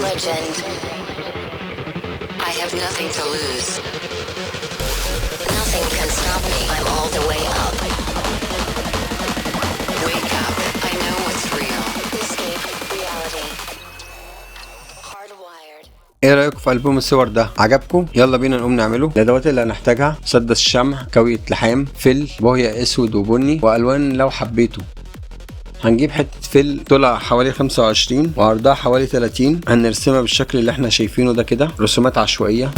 Legend. I have nothing to lose. Nothing can stop me. I'm all the way up. Wake up. I know what's real. Escape reality. Hardwired. ايه رأيكم في ألبوم الصور ده؟ عجبكم؟ يلا بينا نقوم نعمله. الادوات اللي هنحتاجها: مسدس شمع، كاوية لحام، فل، بوهية اسود وبني، والوان لو حبيتوا. هنجيب حتة فل طولها حوالي 25 وعرضها حوالي 30. هنرسمها بالشكل اللي احنا شايفينه ده كده، رسومات عشوائية.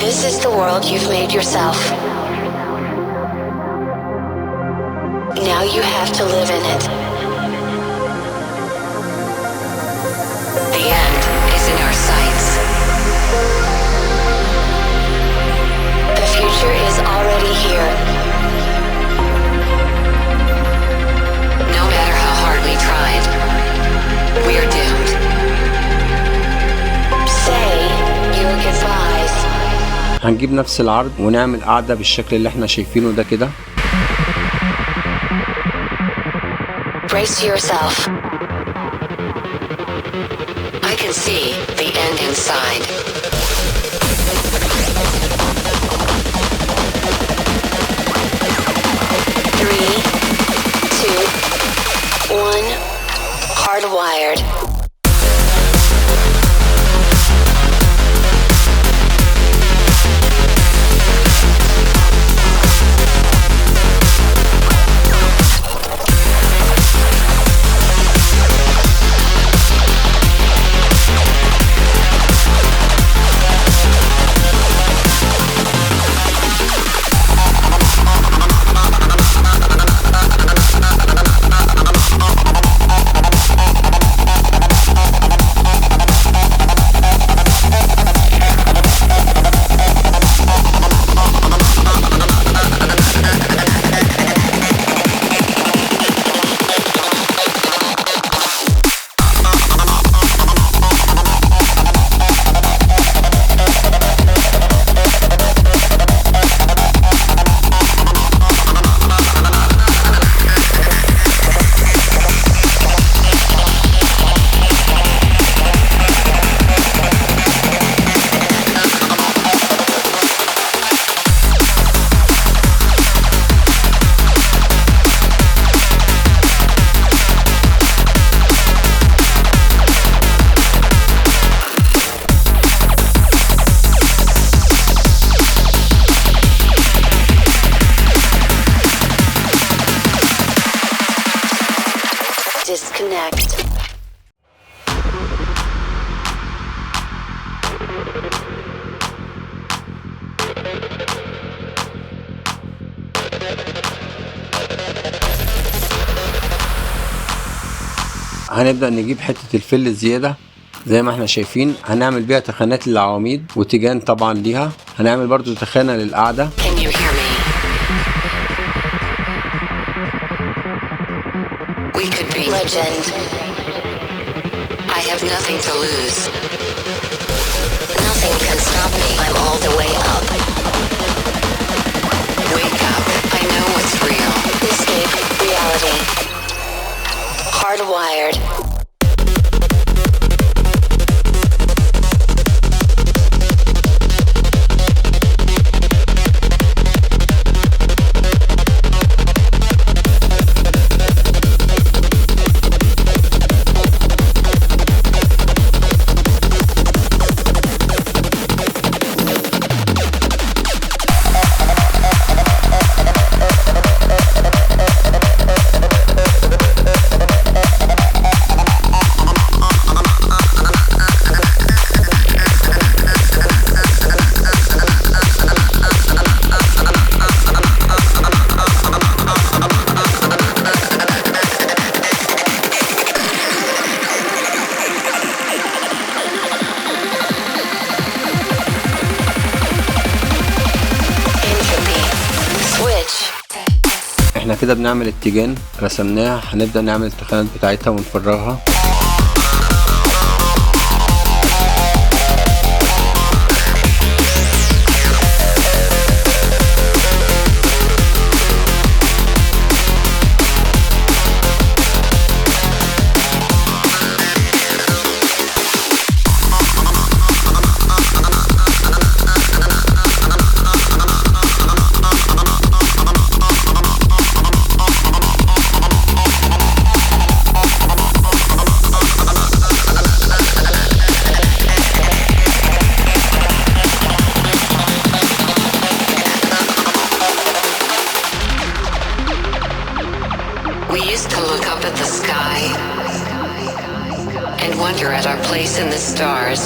This is the world you've made yourself. Now you have to live in it. The end is in our sights. The future is already here. No matter how hard we tried, we are doomed. Say your goodbyes. هنجيب نفس العرض ونعمل قاعدة بالشكل اللي احنا شايفينه ده كده. Brace yourself. I can see the end inside. Three, two, one. Hardwired. هنبدأ نجيب حتة الفل الزيادة زي ما احنا شايفين، هنعمل بيها تخانات للعواميد وتيجان طبعا ليها. هنعمل برضو تخانة للقعدة. Legend. I have nothing to lose. Nothing can stop me. I'm all the way up. Wake up. I know what's real. Escape reality. Hardwired. احنا كده بنعمل التيجان، رسمناها. هنبدأ نعمل التخانات بتاعتها ونفرغها. We used to look up at the sky and wonder at our place in the stars.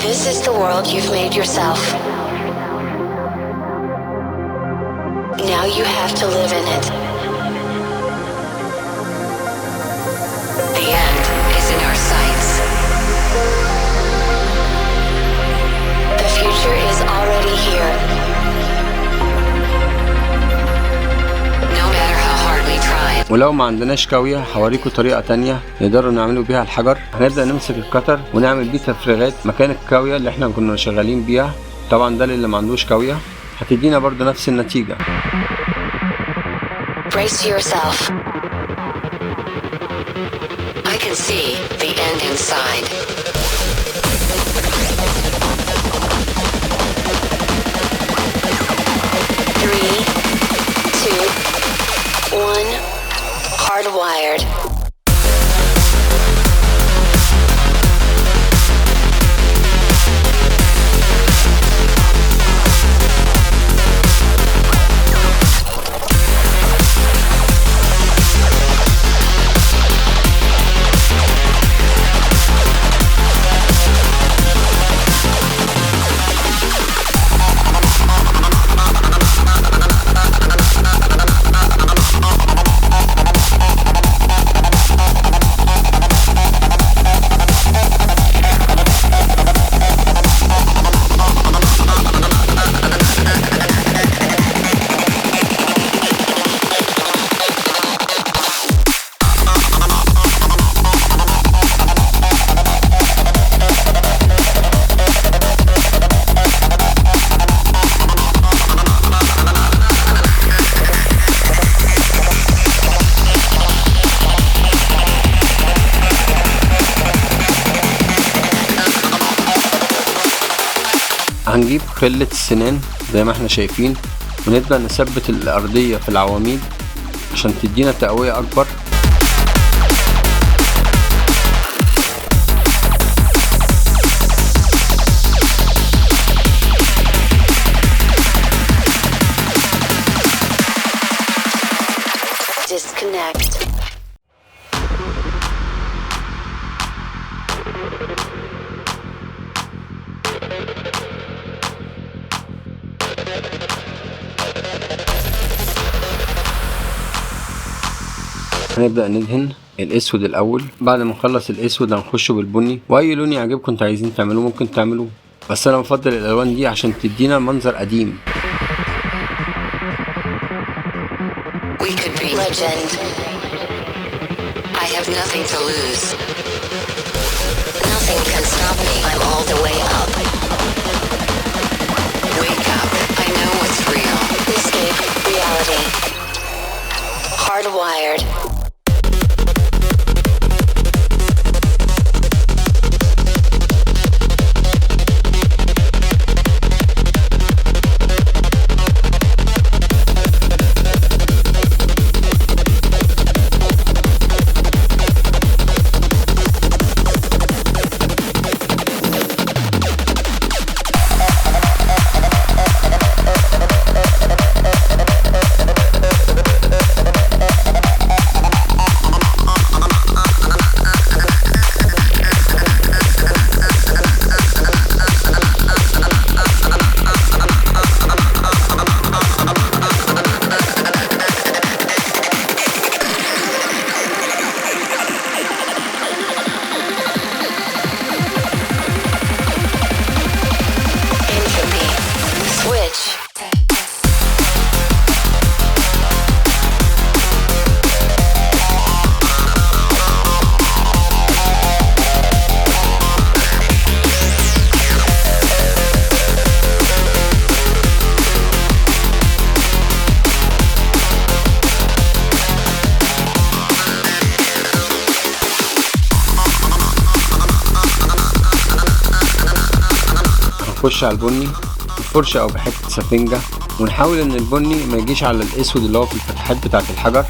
This is the world you've made yourself. Now you have to live in it. The end is in our sights. The future is already here. ولو ما عندناش كاوية هوريكم طريقة تانية نقدروا نعملوا بيها الحجر. هنبدأ نمسك الكتر ونعمل بيه تفريغات مكان الكاوية اللي احنا كنا شغالين بيها. طبعا ده اللي ما عندوش كاوية هتدينا برضو نفس النتيجة. Brace yourself. I can see the end inside. Three, two, one. Hardwired. هنجيب خلة السنان زي ما احنا شايفين ونبدأ نثبت الأرضية في العواميد عشان تدينا تقوية أكبر. Disconnect. هنبدأ ندهن الاسود الاول. بعد ما نخلص الاسود هنخش بالبني، واي لون يعجبكم انتوا عايزين تعملوه ممكن تعملوه، بس انا بفضل الالوان دي عشان تدينا منظر قديم. We could be legend. I have nothing to lose. Nothing can stop me. I'm all the way up. Wake up. I know what's real. Escape reality. Hardwired. نخش على البني بفرشة او بحتة سفنجة، ونحاول ان البني ما يجيش على الاسود اللي هو في الفتحات بتاعة الحجر.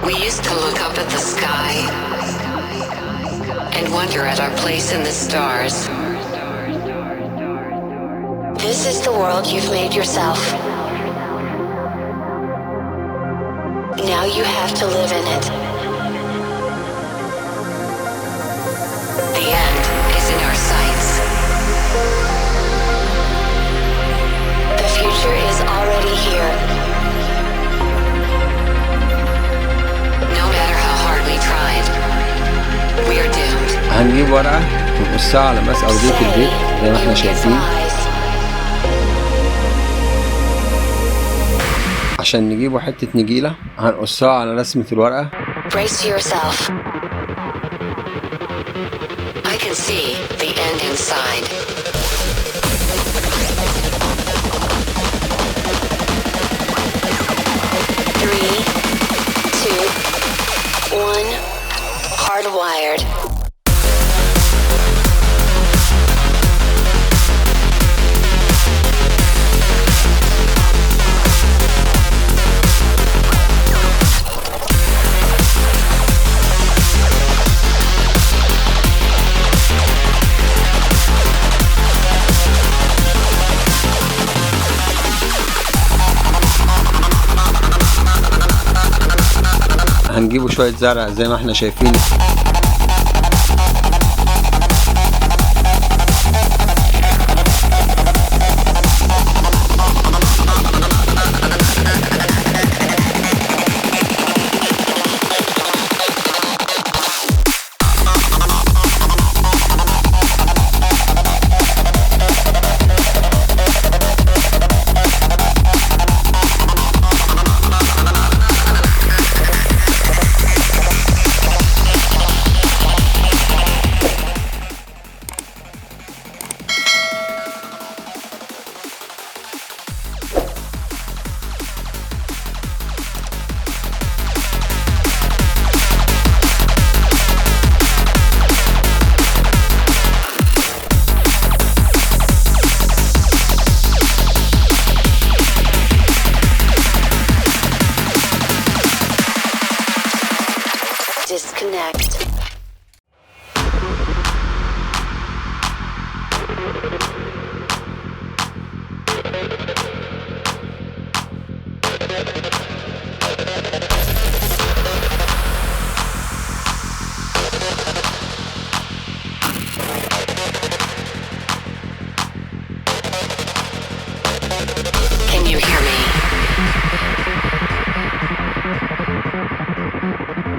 We used to look up at the sky and wonder at our place in the stars. This is the world you've made yourself. Now you have to live in it. The end is in our sights. The future is already here. No matter how hard we tried, we are doomed. هنجيب ورقة ونقصها على مقاس أرضية البيت زي ما احنا شايفين، عشان نجيبوا حتة نجيلة هنقصها على رسمة الورقة. Brace yourself. I can see the end inside. Three, two, one. Hardwired. هنجيبوا شوية زرع زي ما احنا شايفين.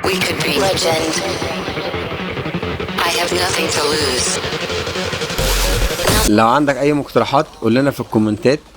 We could be legend. I have nothing to lose. لو عندك اي مقترحات قول لنا في الكومنتات.